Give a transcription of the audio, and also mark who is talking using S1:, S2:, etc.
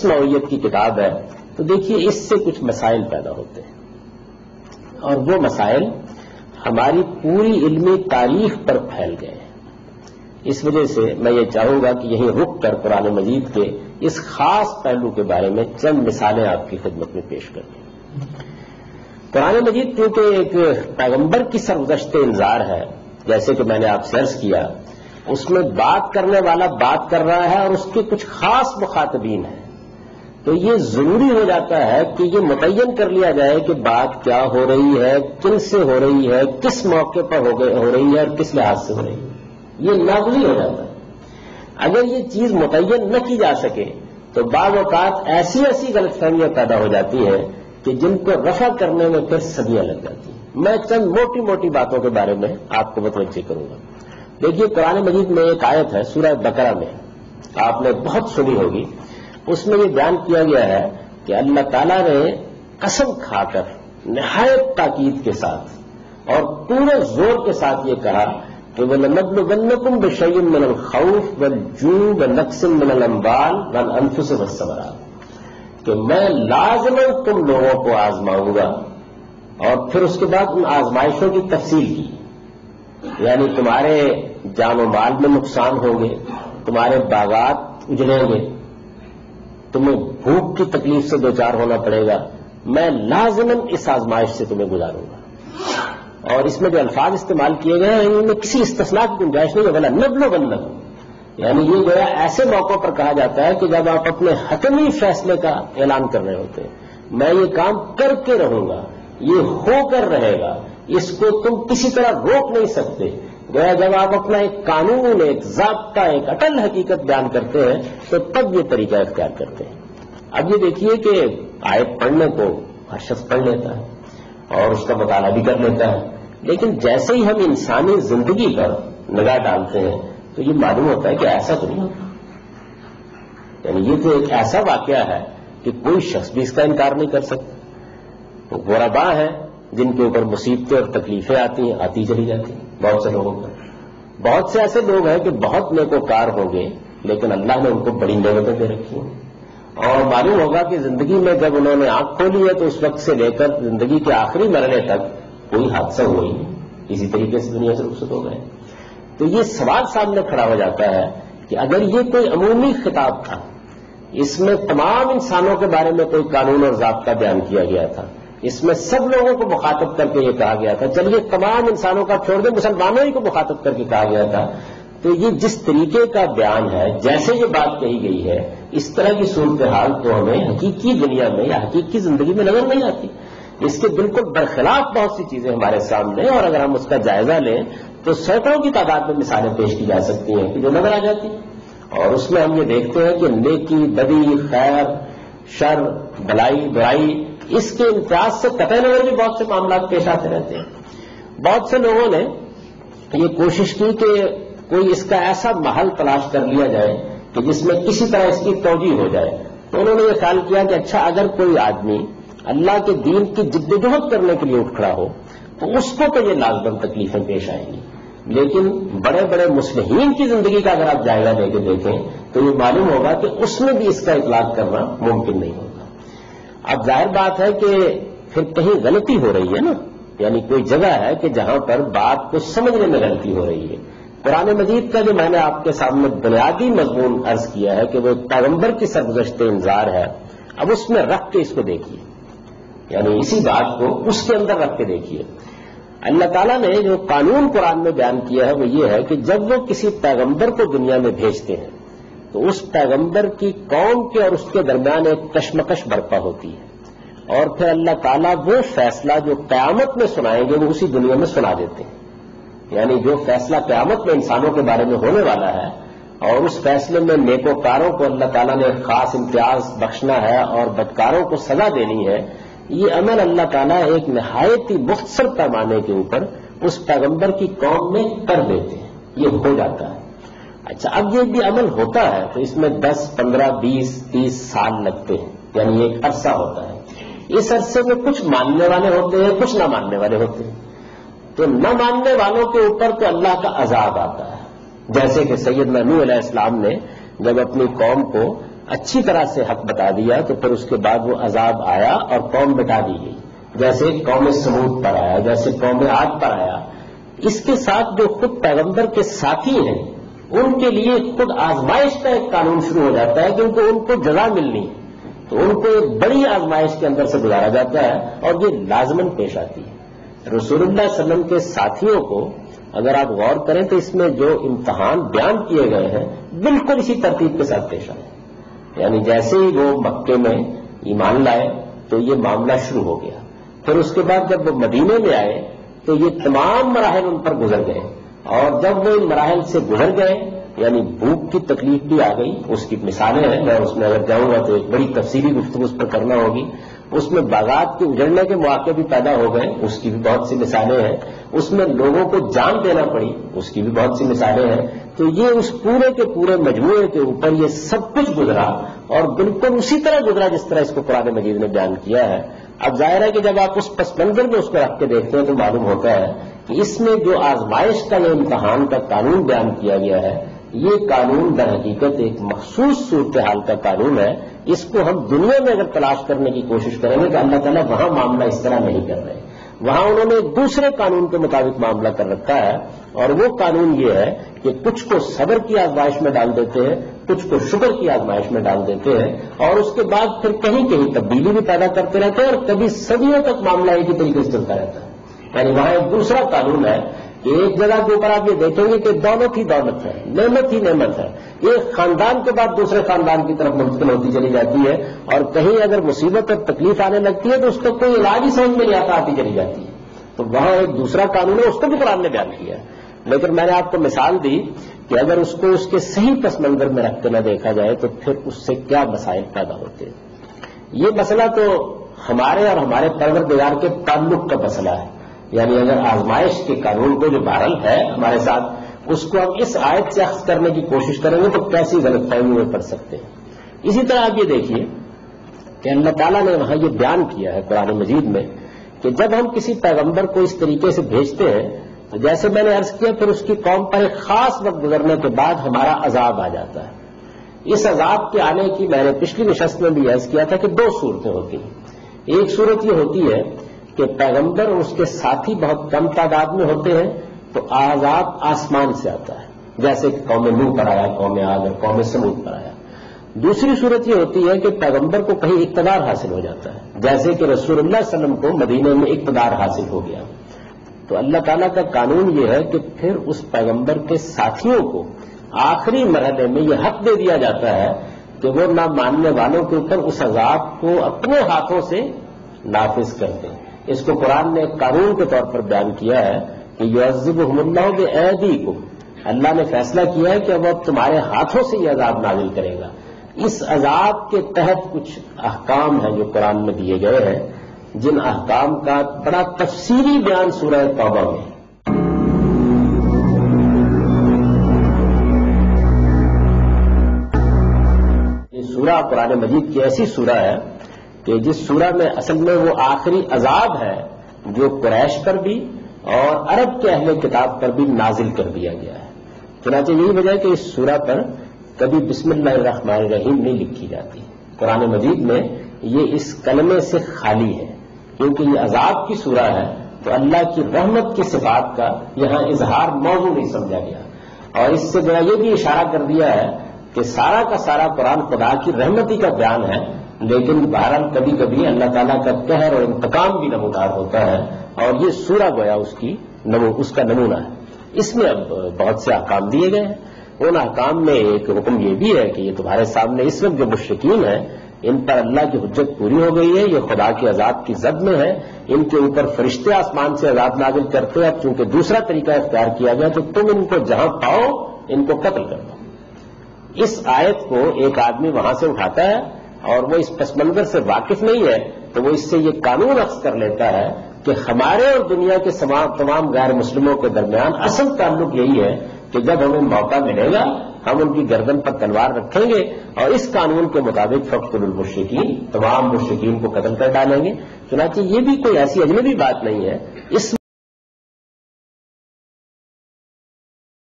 S1: نوعیت کی کتاب ہے تو دیکھیے اس سے کچھ مسائل پیدا ہوتے ہیں، اور وہ مسائل ہماری پوری علمی تاریخ پر پھیل گئے ہیں۔ اس وجہ سے میں یہ چاہوں گا کہ یہیں رک کر قرآن مجید کے اس خاص پہلو کے بارے میں چند مثالیں آپ کی خدمت میں پیش کر دیں۔ قرآن مجید کیونکہ ایک پیغمبر کی سرگزشت انذار ہے، جیسے کہ میں نے آپ سے عرض کیا، اس میں بات کرنے والا بات کر رہا ہے اور اس کے کچھ خاص مخاطبین ہیں، تو یہ ضروری ہو جاتا ہے کہ یہ متعین کر لیا جائے کہ بات کیا ہو رہی ہے، کن سے ہو رہی ہے، کس موقع پر ہو رہی ہے اور کس لحاظ سے ہو رہی ہے۔ یہ لازمی ہو جاتا ہے۔ اگر یہ چیز متعین نہ کی جا سکے تو بعض اوقات ایسی غلط فہمیاں پیدا ہو جاتی ہیں کہ جن کو رفع کرنے میں پھر صدیاں لگ جاتی ہیں۔ میں چند موٹی موٹی باتوں کے بارے میں آپ کو متوجہ کروں گا۔ دیکھیے قرآن مجید میں ایک آیت ہے سورہ بقرہ میں، آپ نے بہت سنی ہوگی، اس میں یہ بیان کیا گیا ہے کہ اللہ تعالیٰ نے قسم کھا کر نہایت تاکید کے ساتھ اور پورے زور کے ساتھ یہ کہا کہ وَلَنَبْلُوَنَّكُمْ بِشَيْءٍ مِّنَ الْخَوْفِ وَالْجُوعِ وَنَقْصٍ مِّنَ الْأَمْوَالِ وَالْأَنفُسِ وَالثَّمَرَاتِ، کہ میں لازماً تم لوگوں کو آزماؤں گا، اور پھر اس کے بعد ان آزمائشوں کی تفصیل کی، یعنی تمہارے جان و مال میں نقصان ہوں گے، تمہارے باغات اجڑیں گے، تمہیں بھوک کی تکلیف سے دوچار ہونا پڑے گا، میں لازماً اس آزمائش سے تمہیں گزاروں گا۔ اور اس میں جو الفاظ استعمال کیے گئے ہیں ان میں کسی استثناء کی گنجائش نہیں ہے، بلا نبلونکم، یعنی یہ گویا ایسے موقعوں پر کہا جاتا ہے کہ جب آپ اپنے حتمی فیصلے کا اعلان کر رہے ہوتے ہیں، میں یہ کام کر کے رہوں گا، یہ ہو کر رہے گا، اس کو تم کسی طرح روک نہیں سکتے۔ گویا جب آپ اپنا ایک قانون، ایک ضابطہ، ایک اٹل حقیقت بیان کرتے ہیں تو تب یہ طریقہ اختیار کرتے ہیں۔ اب یہ دیکھیے کہ آیت پڑھنے کو ہر شخص پڑھ لیتا ہے اور اس کا مطالعہ بھی کر لیتا ہے، لیکن جیسے ہی ہم انسانی زندگی پر نگاہ ڈالتے ہیں تو یہ معلوم ہوتا ہے کہ ایسا تو نہیں ہوتا، یعنی یہ تو ایک ایسا واقعہ ہے کہ کوئی شخص بھی اس کا انکار نہیں کر سکتا۔ غربا ہیں جن کے اوپر مصیبتیں اور تکلیفیں آتی چلی جاتی ہیں بہت سے لوگوں پر۔ بہت سے ایسے لوگ ہیں کہ بہت نیکوکار ہوں گے لیکن اللہ نے ان کو بڑی نعمتیں دے رکھی ہیں، اور معلوم ہوگا کہ زندگی میں جب انہوں نے آنکھ کھولی ہے تو اس وقت سے لے کر زندگی کے آخری مرحلے تک کوئی حادثہ ہوا ہی نہیں، اسی طریقے سے دنیا سے رخصت ہو گئے۔ تو یہ سوال سامنے کھڑا ہو جاتا ہے کہ اگر یہ کوئی عمومی خطاب تھا، اس میں تمام انسانوں کے بارے میں کوئی قانون اور ضابطہ بیان کیا گیا تھا، اس میں سب لوگوں کو مخاطب کر کے یہ کہا گیا تھا، چلیے تمام انسانوں کا چھوڑ دیں، مسلمانوں ہی کو مخاطب کر کے کہا گیا تھا، تو یہ جس طریقے کا بیان ہے، جیسے یہ بات کہی گئی ہے، اس طرح کی صورتحال تو ہمیں حقیقی دنیا میں یا حقیقی زندگی میں نظر نہیں آتی۔ اس کے بالکل برخلاف بہت سی چیزیں ہمارے سامنے، اور اگر ہم اس کا جائزہ لیں تو سینکڑوں کی تعداد میں مثالیں پیش کی جا سکتی ہیں کہ جو نظر آ جاتی ہیں، اور اس میں ہم یہ دیکھتے ہیں کہ نیکی، بدی، خیر، شر، بھلائی، برائی، اس کے امتیاز سے قطع نظر بھی بہت سے معاملات پیش آتے رہتے ہیں۔ بہت سے لوگوں نے یہ کوشش کی کہ کوئی اس کا ایسا محل تلاش کر لیا جائے کہ جس میں کسی طرح اس کی توجیہ ہو جائے، تو انہوں نے یہ خیال کیا کہ اچھا اگر کوئی آدمی اللہ کے دین کی جدوجہد کرنے کے لیے اٹھ کھڑا ہو تو اس کو تو یہ لازماً تکلیفیں پیش آئیں گی، لیکن بڑے بڑے مصلحین کی زندگی کا اگر آپ جائزہ لے کے دیکھیں تو یہ معلوم ہوگا کہ اس میں بھی اس کا اطلاق کرنا ممکن نہیں ہوگا۔ اب ظاہر بات ہے کہ پھر کہیں غلطی ہو رہی ہے نا، یعنی کوئی جگہ ہے کہ جہاں پر بات کو سمجھنے میں غلطی ہو رہی ہے۔ قرآن مجید کا جو میں نے آپ کے سامنے بنیادی مضمون عرض کیا ہے کہ وہ پیغمبر کی سرگزشت انذار ہے، اب اس میں رکھ کے اس کو دیکھیے، یعنی اسی بات کو اس کے اندر رکھ کے دیکھیے۔ اللہ تعالیٰ نے جو قانون قرآن میں بیان کیا ہے وہ یہ ہے کہ جب وہ کسی پیغمبر کو دنیا میں بھیجتے ہیں تو اس پیغمبر کی قوم کے اور اس کے درمیان ایک کشمکش برپا ہوتی ہے، اور پھر اللہ تعالیٰ وہ فیصلہ جو قیامت میں سنائیں گے وہ اسی دنیا میں سنا دیتے ہیں، یعنی جو فیصلہ قیامت میں انسانوں کے بارے میں ہونے والا ہے، اور اس فیصلے میں نیکوکاروں کو اللہ تعالیٰ نے خاص امتیاز بخشنا ہے اور بدکاروں کو سزا دینی ہے، یہ عمل اللہ تعالیٰ ایک نہایت ہی مختصر پیمانے کے اوپر اس پیغمبر کی قوم میں کر دیتے ہیں، یہ ہو جاتا ہے۔ اچھا اب یہ بھی عمل ہوتا ہے تو اس میں 10، 15، 20، 30 سال لگتے ہیں، یعنی ایک عرصہ ہوتا ہے۔ اس عرصے میں کچھ ماننے والے ہوتے ہیں، کچھ نہ ماننے والے ہوتے ہیں، تو نہ ماننے والوں کے اوپر تو اللہ کا عذاب آتا ہے، جیسے کہ سیدنا نوح علیہ السلام نے جب اپنی قوم کو اچھی طرح سے حق بتا دیا تو پھر اس کے بعد وہ عذاب آیا اور قوم مٹا دی گئی، جیسے قوم سمود پر آیا، جیسے قوم عاد پر آیا۔ اس کے ساتھ جو خود پیغمبر کے ساتھی ہیں ان کے لیے خود آزمائش کا ایک قانون شروع ہو جاتا ہے، کیونکہ ان کو جزا ملنی ہے تو ان کو ایک بڑی آزمائش کے اندر سے گزارا جاتا ہے اور یہ لازماً پیش آتی ہے۔ رسول اللہ صلی اللہ علیہ وسلم کے ساتھیوں کو اگر آپ غور کریں تو اس میں جو امتحان بیان کیے گئے ہیں بالکل اسی ترتیب کے ساتھ پیش آئے، یعنی جیسے ہی وہ مکے میں ایمان لائے تو یہ معاملہ شروع ہو گیا، پھر اس کے بعد جب وہ مدینے میں آئے تو یہ تمام مراحل ان پر گزر گئے، اور جب وہ ان مراحل سے گزر گئے یعنی بھوک کی تکلیف بھی آ گئی، اس کی مثالیں ہیں، میں اس میں اگر جاؤں گا تو ایک بڑی تفصیلی گفتگو اس پر کرنا ہوگی۔ اس میں باغات کے اجڑنے کے مواقع بھی پیدا ہو گئے، اس کی بھی بہت سی مثالیں ہیں۔ اس میں لوگوں کو جان دینا پڑی، اس کی بھی بہت سی مثالیں ہیں۔ تو یہ اس پورے کے پورے مجموعے کے اوپر یہ سب کچھ گزرا اور بالکل اسی طرح گزرا جس طرح اس کو قرآن مجید نے بیان کیا ہے۔ اب ظاہر ہے کہ جب آپ اس پس منظر میں اس کو رکھ کے دیکھتے ہیں تو معلوم ہوتا ہے کہ اس میں جو آزمائش کا یہ امتحان کا قانون بیان کیا گیا ہے یہ قانون در حقیقت ایک مخصوص صورتحال کا قانون ہے۔ اس کو ہم دنیا میں اگر تلاش کرنے کی کوشش کریں گے تو اللہ تعالیٰ وہاں معاملہ اس طرح نہیں کر رہے، وہاں انہوں نے ایک دوسرے قانون کے مطابق معاملہ کر رکھا ہے، اور وہ قانون یہ ہے کہ کچھ کو صبر کی آزمائش میں ڈال دیتے ہیں، کچھ کو شکر کی آزمائش میں ڈال دیتے ہیں، اور اس کے بعد پھر کہیں کہیں تبدیلی بھی پیدا کرتے رہتے ہیں، اور کبھی صدیوں تک معاملہ ایک ہی طریقے سے چلتا رہتا ہے۔ یعنی وہاں ایک دوسرا قانون ہے کہ ایک جگہ کے اوپر آپ یہ دیکھیں گے کہ دولت ہی دولت ہے، نعمت ہی نعمت ہے، ایک خاندان کے بعد دوسرے خاندان کی طرف منتقل ہوتی چلی جاتی ہے، اور کہیں اگر مصیبت اور تکلیف آنے لگتی ہے تو اس کا کوئی علاج ہی سمجھ میں نہیں آتا، آتی چلی جاتی ہے۔ تو وہاں ایک دوسرا قانون ہے، اس کو بھی قرآن نے بیان کیا ہے، لیکن میں نے آپ کو مثال دی کہ اگر اس کو اس کے صحیح پس منظر میں رکھ کے نہ دیکھا جائے تو پھر اس سے کیا مسائل پیدا ہوتے ہیں۔ یہ مسئلہ تو ہمارے اور ہمارے پروردگار کے تعلق کا مسئلہ ہے، یعنی اگر آزمائش کے قانون کو جو بہرحال ہے ہمارے ساتھ اس کو ہم اس آیت سے اخذ کرنے کی کوشش کریں گے تو کیسی غلط فہمی میں پڑ سکتے ہیں۔ اسی طرح آپ یہ دیکھیے کہ اللہ تعالیٰ نے وہاں یہ بیان کیا ہے قرآن مجید میں کہ جب ہم کسی پیغمبر کو اس طریقے سے بھیجتے ہیں تو جیسے میں نے عرض کیا پھر اس کی قوم پر ایک خاص وقت گزرنے کے بعد ہمارا عذاب آ جاتا ہے۔ اس عذاب کے آنے کی میں نے پچھلی نشست میں بھی عرض کیا تھا کہ دو صورتیں ہوتی ہیں۔ ایک صورت یہ ہوتی ہے کہ پیغمبر اور اس کے ساتھی بہت کم تعداد میں ہوتے ہیں تو عذاب آسمان سے آتا ہے، جیسے کہ قوم نوح پر آیا، قوم عاد اور قوم سمود پر آیا۔ دوسری صورت یہ ہوتی ہے کہ پیغمبر کو کہیں اقتدار حاصل ہو جاتا ہے، جیسے کہ رسول اللہ صلی اللہ علیہ وسلم کو مدینے میں اقتدار حاصل ہو گیا، تو اللہ تعالیٰ کا قانون یہ ہے کہ پھر اس پیغمبر کے ساتھیوں کو آخری مرحلے میں یہ حق دے دیا جاتا ہے کہ وہ نہ ماننے والوں کے اوپر اس عذاب کو اپنے ہاتھوں سے نافذ کرتے ہیں۔ اس کو قرآن نے ایک قانون کے طور پر بیان کیا ہے کہ یعذبہم اللہ بایدیکم، اللہ نے فیصلہ کیا ہے کہ اب تمہارے ہاتھوں سے یہ عذاب نازل کرے گا۔ اس عذاب کے تحت کچھ احکام ہیں جو قرآن میں دیے گئے ہیں، جن احکام کا بڑا تفصیلی بیان سورہ توبہ میں ہے۔ یہ سورہ قرآن مجید کی ایسی سورہ ہے کہ جس سورہ میں اصل میں وہ آخری عذاب ہے جو قریش پر بھی اور عرب کے اہل کتاب پر بھی نازل کر دیا گیا ہے۔ چنانچہ یہی وجہ ہے کہ اس سورہ پر کبھی بسم اللہ الرحمن الرحیم نہیں لکھی جاتی، قرآن مجید میں یہ اس کلمے سے خالی ہے، کیونکہ یہ عذاب کی سورہ ہے تو اللہ کی رحمت کی صفات کا یہاں اظہار موضوع نہیں سمجھا گیا، اور اس سے جو یہ بھی اشارہ کر دیا ہے کہ سارا کا سارا قرآن خدا کی رحمتی کا بیان ہے، لیکن بہرحال کبھی کبھی اللہ تعالیٰ کا قہر اور انتقام بھی نمودار ہوتا ہے، اور یہ سورہ گویا اس کا نمونہ ہے۔ اس میں اب بہت سے احکام دیے گئے ہیں، ان احکام میں ایک حکم یہ بھی ہے کہ یہ تمہارے سامنے اس وقت جو مشرکین ہیں ان پر اللہ کی حجت پوری ہو گئی ہے، یہ خدا کے عذاب کی زد میں ہے، ان کے اوپر فرشتے آسمان سے عذاب نازل کرتے ہیں، اب چونکہ دوسرا طریقہ اختیار کیا گیا تو تم ان کو جہاں پاؤ ان کو قتل کر دو۔ اس آیت کو ایک آدمی وہاں سے اٹھاتا ہے اور وہ اس پس منظر سے واقف نہیں ہے تو وہ اس سے یہ قانون اخذ کر لیتا ہے کہ ہمارے اور دنیا کے تمام غیر مسلموں کے درمیان اصل تعلق یہی ہے کہ جب ہمیں موقع ملے گا ہم ان کی گردن پر تلوار رکھیں گے اور اس قانون کے مطابق فقتلوا المشرکین، تمام مشرکین کو قتل کر ڈالیں گے۔ چنانچہ یہ بھی کوئی ایسی اجنبی بات نہیں ہے، اس